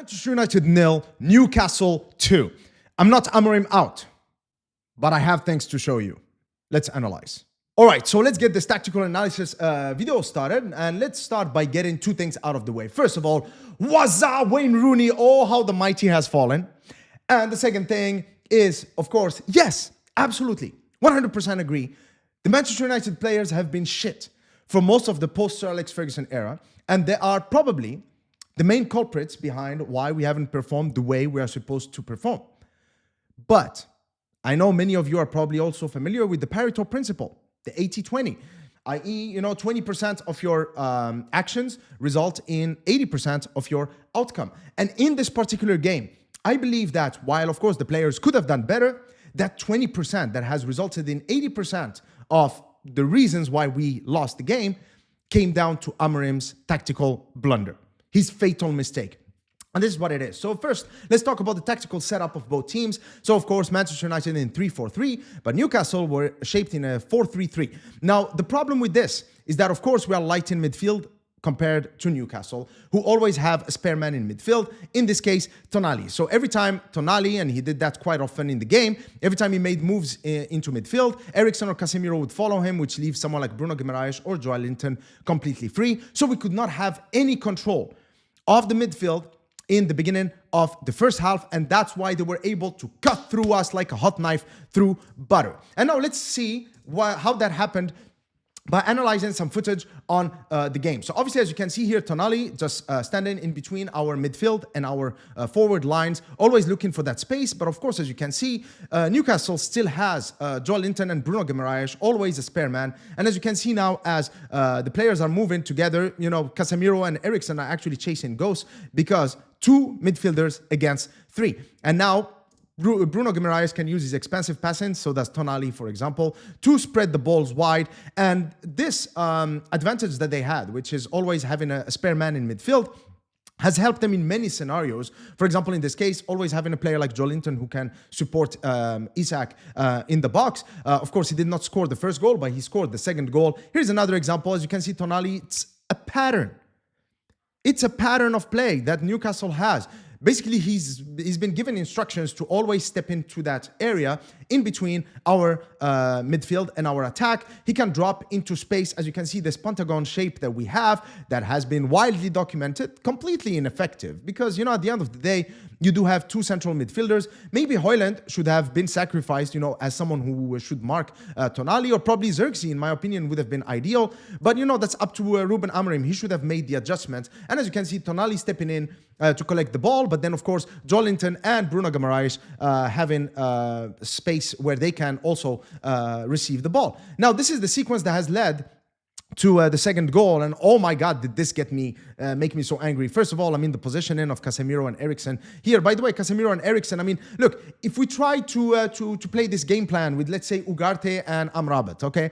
Manchester United 0, Newcastle 2. I'm not Amorim out, but I have things to show you. Let's analyze. All right, so let's get this tactical analysis video started, and let's start by getting two things out of the way. First of all, wazza Wayne Rooney, oh how the mighty has fallen. And the second thing is, of course, yes, absolutely, 100% agree. The Manchester United players have been shit for most of the post-Sir Alex Ferguson era, and they are probably the main culprits behind why we haven't performed the way we are supposed to perform. But I know many of you are probably also familiar with the Pareto principle, the 80-20, i.e., 20% of your actions result in 80% of your outcome. And in this particular game, I believe that while, of course, the players could have done better, that 20% that has resulted in 80% of the reasons why we lost the game came down to Amorim's tactical blunder, his fatal mistake. And this is what it is. So first, let's talk about the tactical setup of both teams. So of course, Manchester United in 3-4-3, but Newcastle were shaped in a 4-3-3. Now, the problem with this is that, of course, we are light in midfield compared to Newcastle, who always have a spare man in midfield, in this case, Tonali. So every time Tonali, and he did that quite often in the game, every time he made moves into midfield, Eriksen or Casemiro would follow him, which leaves someone like Bruno Guimaraes or Joelinton completely free. So we could not have any control of the midfield in the beginning of the first half, and that's why they were able to cut through us like a hot knife through butter. And now let's see how that happened by analyzing some footage on the game. So obviously, as you can see here, Tonali just standing in between our midfield and our forward lines, always looking for that space. But of course, as you can see, Newcastle still has Joelinton and Bruno Guimaraes, always a spare man. And as you can see now, as the players are moving together, Casemiro and Eriksen are actually chasing ghosts because two midfielders against three. And now Bruno Guimaraes can use his expensive passing, so that's Tonali, for example, to spread the balls wide. And this advantage that they had, which is always having a spare man in midfield, has helped them in many scenarios. For example, in this case, always having a player like Joelinton who can support Isak in the box. Of course, he did not score the first goal, but he scored the second goal. Here's another example. As you can see, Tonali, it's a pattern. It's a pattern of play that Newcastle has. Basically, he's been given instructions to always step into that area in between our midfield and our attack. He can drop into space. As you can see, this pentagon shape that we have that has been widely documented, completely ineffective because, at the end of the day, you do have two central midfielders. Maybe Hojlund should have been sacrificed, as someone who should mark Tonali, or probably Zirkzee, in my opinion, would have been ideal. But, that's up to Ruben Amorim. He should have made the adjustment. And as you can see, Tonali stepping in to collect the ball. But then, of course, Joelinton and Bruno Guimaraes having space where they can also receive the ball. Now, this is the sequence that has led to the second goal, and oh my God, did this get me, make me so angry. First of all, the positioning of Casemiro and Eriksen here. By the way, Casemiro and Eriksen, look, if we try to play this game plan with, let's say, Ugarte and Amrabat, okay,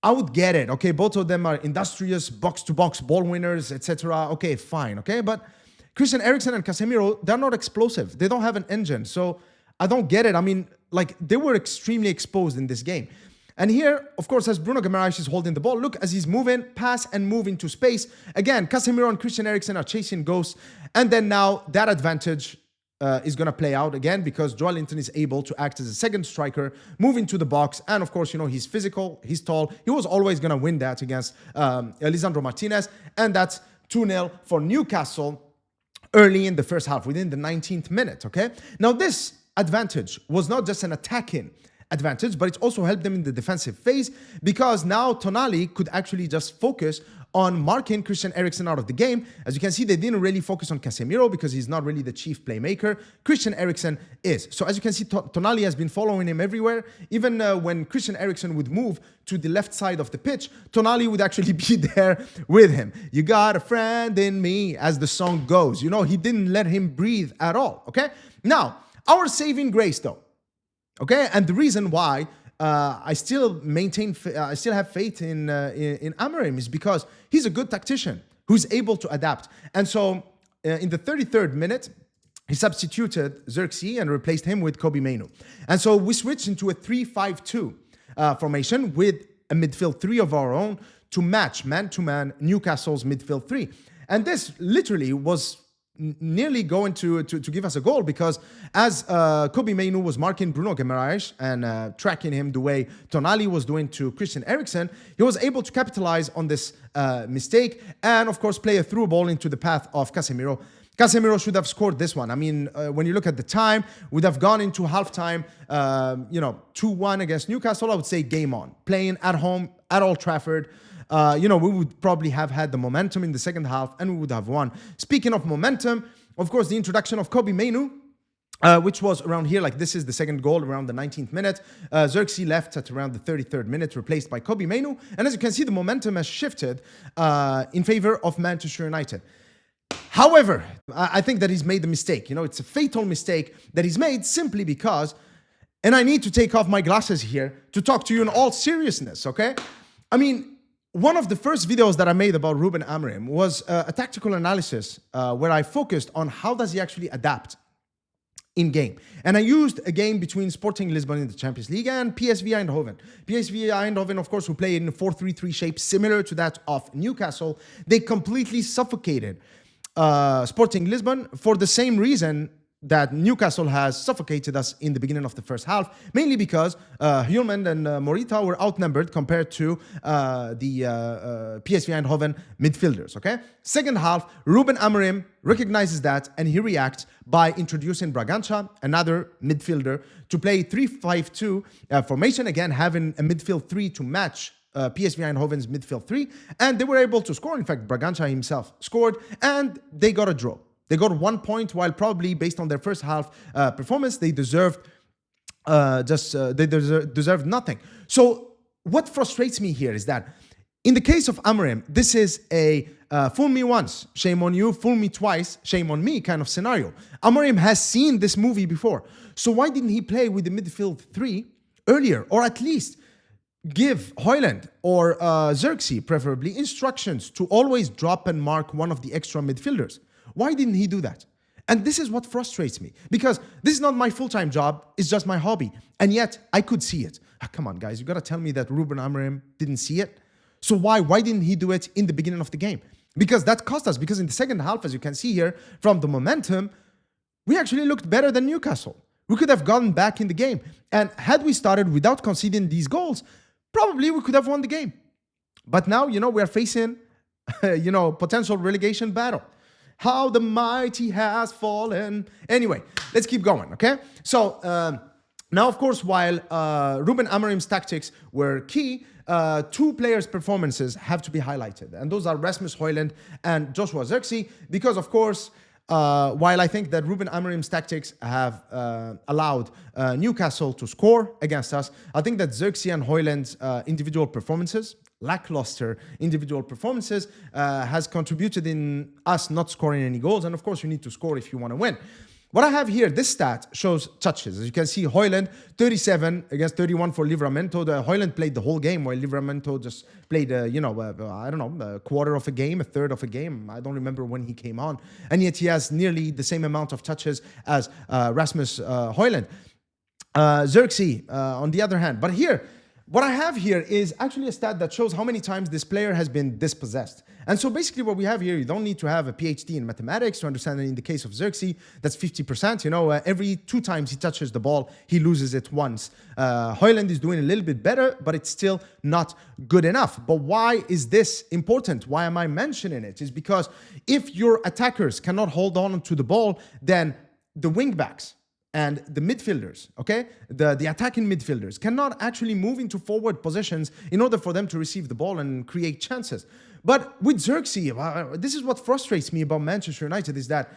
I would get it, okay? Both of them are industrious, box-to-box ball winners, etc. Okay, fine, okay? But Christian Eriksen and Casemiro, they're not explosive. They don't have an engine, so I don't get it. They were extremely exposed in this game. And here, of course, as Bruno Guimaraes is holding the ball, look, as he's moving, pass and move into space. Again, Casemiro and Christian Eriksen are chasing ghosts. And then now that advantage is going to play out again because Joelinton is able to act as a second striker, move into the box. And of course, he's physical, he's tall. He was always going to win that against Lisandro Martinez. And that's 2-0 for Newcastle early in the first half, within the 19th minute, okay? Now, this advantage was not just an attacking advantage, but it also helped them in the defensive phase because now Tonali could actually just focus on marking Christian Eriksen out of the game. As you can see, they didn't really focus on Casemiro because he's not really the chief playmaker. Christian Eriksen is. So as you can see, Tonali has been following him everywhere. Even when Christian Eriksen would move to the left side of the pitch, Tonali would actually be there with him. You got a friend in me, as the song goes. He didn't let him breathe at all, okay? Now, our saving grace, though, okay? And the reason why I still have faith in Amorim is because he's a good tactician who's able to adapt. And so in the 33rd minute, he substituted Zirkzee and replaced him with Mainoo. And so we switched into a 3-5-2 formation with a midfield three of our own to match man-to-man Newcastle's midfield three. And this literally was nearly going to give us a goal, because as Kobbie Mainoo was marking Bruno Guimaraes and tracking him the way Tonali was doing to Christian Eriksen, he was able to capitalize on this mistake and, of course, play a through ball into the path of Casemiro. Casemiro should have scored this one. I mean, when you look at the time, would have gone into halftime, 2-1 against Newcastle. I would say game on. Playing at home at Old Trafford, we would probably have had the momentum in the second half and we would have won. Speaking of momentum, of course, the introduction of Kobbie Mainoo, which was around here, like this is the second goal around the 19th minute. Zirkzee left at around the 33rd minute, replaced by Kobbie Mainoo. And as you can see, the momentum has shifted in favor of Manchester United. However, I think that he's made a mistake. It's a fatal mistake that he's made simply because, and I need to take off my glasses here to talk to you in all seriousness, okay? I mean, one of the first videos that I made about Ruben Amorim was a tactical analysis where I focused on how does he actually adapt in game. And I used a game between Sporting Lisbon in the Champions League and PSV Eindhoven. PSV Eindhoven, of course, who play in a 4-3-3 shape similar to that of Newcastle. They completely suffocated Sporting Lisbon for the same reason that Newcastle has suffocated us in the beginning of the first half, mainly because Hojlund and Morita were outnumbered compared to the PSV Eindhoven midfielders, okay? Second half, Ruben Amorim recognizes that and he reacts by introducing Bragança, another midfielder, to play 3-5-2 formation, again having a midfield 3 to match PSV Eindhoven's midfield 3, and they were able to score. In fact, Bragança himself scored, and they got a draw. They got 1 point, while probably based on their first half performance, they deserved deserved nothing. So what frustrates me here is that in the case of Amorim, this is a fool me once, shame on you, fool me twice, shame on me kind of scenario. Amorim has seen this movie before. So why didn't he play with the midfield 3 earlier, or at least give Hojlund or Zirkzee, preferably, instructions to always drop and mark one of the extra midfielders? Why didn't he do that? And this is what frustrates me, because this is not my full-time job, it's just my hobby. And yet, I could see it. Come on, guys, you got to tell me that Ruben Amorim didn't see it. So why didn't he do it in the beginning of the game? Because that cost us, because in the second half, as you can see here, from the momentum, we actually looked better than Newcastle. We could have gotten back in the game. And had we started without conceding these goals, probably we could have won the game. But now, we are facing, potential relegation battle. How the mighty has fallen. Anyway, let's keep going, okay? So, now, of course, while Ruben Amorim's tactics were key, 2 players' performances have to be highlighted. And those are Rasmus Hojlund and Joshua Zirkzee, because, of course, while I think that Ruben Amorim's tactics have allowed Newcastle to score against us, I think that Zirkzee and Hojlund's individual performances, lackluster individual performances, has contributed in us not scoring any goals. And of course, you need to score if you want to win. What I have here, this stat shows touches. As you can see, Hojlund, 37 against 31 for Livramento. Hojlund played the whole game, while Livramento just played, I don't know, a quarter of a game, a third of a game. I don't remember when he came on. And yet he has nearly the same amount of touches as Rasmus Hojlund. Zirkzee, on the other hand. But here, what I have here is actually a stat that shows how many times this player has been dispossessed. And so basically what we have here, you don't need to have a PhD in mathematics to understand that in the case of Zirkzee, that's 50%. Every 2 times he touches the ball, he loses it once. Hojlund is doing a little bit better, but it's still not good enough. But why is this important? Why am I mentioning it? Is because if your attackers cannot hold on to the ball, then the wingbacks and the midfielders, okay, the attacking midfielders cannot actually move into forward positions in order for them to receive the ball and create chances. But with Zirkzee, this is what frustrates me about Manchester United, is that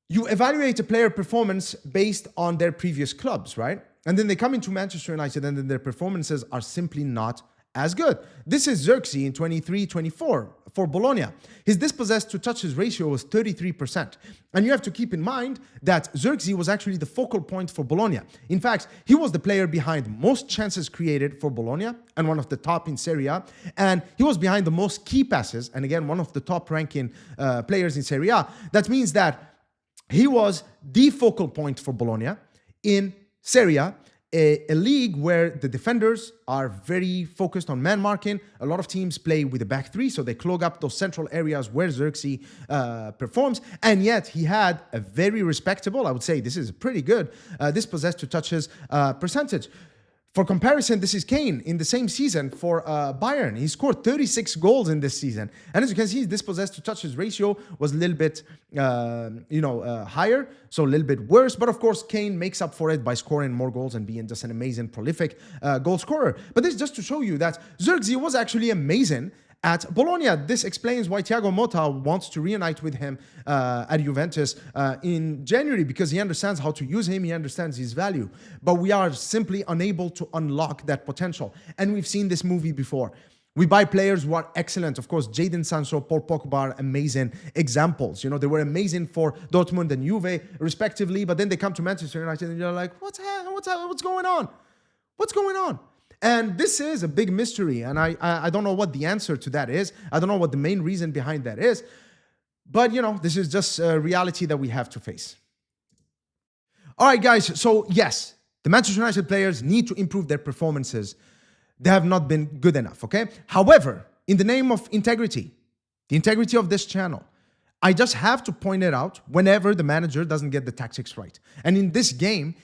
you evaluate a player performance based on their previous clubs, right? And then they come into Manchester United and then their performances are simply not as good. This is Zirkzee in 23-24 for Bologna. His dispossessed to touches ratio was 33%. And you have to keep in mind that Zirkzee was actually the focal point for Bologna. In fact, he was the player behind most chances created for Bologna and one of the top in Serie A. And he was behind the most key passes, and again, one of the top ranking players in Serie A. That means that he was the focal point for Bologna in Serie A. a league where the defenders are very focused on man marking. A lot of teams play with a back three, so they clog up those central areas where Zirkzee performs. And yet he had a very respectable, I would say this is pretty good, dispossessed to touches percentage. For comparison, this is Kane in the same season for Bayern. He scored 36 goals in this season. And as you can see, his dispossessed to touches ratio was a little bit, higher, so a little bit worse. But of course, Kane makes up for it by scoring more goals and being just an amazing, prolific goal scorer. But this is just to show you that Zirkzee was actually amazing at Bologna. This explains why Thiago Motta wants to reunite with him at Juventus in January, because he understands how to use him, he understands his value. But we are simply unable to unlock that potential. And we've seen this movie before. We buy players who are excellent. Of course, Jadon Sancho, Paul Pogba are amazing examples. You know, they were amazing for Dortmund and Juve, respectively. But then they come to Manchester United and you're like, what's going on? What's going on? And this is a big mystery, and I don't know what the answer to that is. I don't know what the main reason behind that is. But, you know, this is just a reality that we have to face. All right, guys. So, yes, the Manchester United players need to improve their performances. They have not been good enough, okay? However, in the name of integrity, the integrity of this channel, I just have to point it out whenever the manager doesn't get the tactics right. And in this game,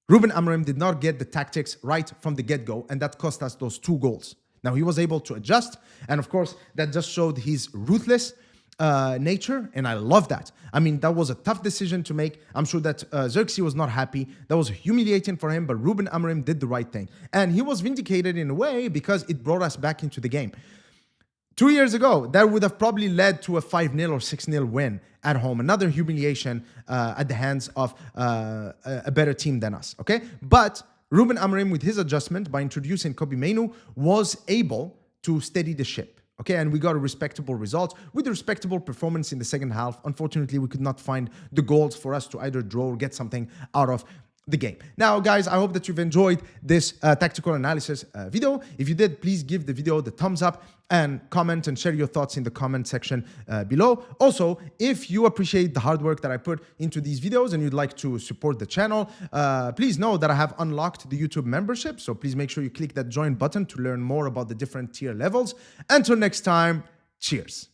Ruben Amorim did not get the tactics right from the get-go, and that cost us those 2 goals. Now, he was able to adjust, and of course, that just showed his ruthless nature, and I love that. I mean, that was a tough decision to make. I'm sure that Zirkzee was not happy. That was humiliating for him, but Ruben Amorim did the right thing. And he was vindicated in a way because it brought us back into the game. 2 years ago, that would have probably led to a 5-0 or 6-0 win at home. Another humiliation at the hands of a better team than us, okay? But Ruben Amorim, with his adjustment by introducing Kobbie Mainoo, was able to steady the ship, okay? And we got a respectable result with a respectable performance in the second half. Unfortunately, we could not find the goals for us to either draw or get something out of the game. Now, guys, I hope that you've enjoyed this tactical analysis video. If you did, please give the video the thumbs up and comment and share your thoughts in the comment section below. Also, if you appreciate the hard work that I put into these videos and you'd like to support the channel, please know that I have unlocked the YouTube membership. So please make sure you click that join button to learn more about the different tier levels. Until next time, cheers.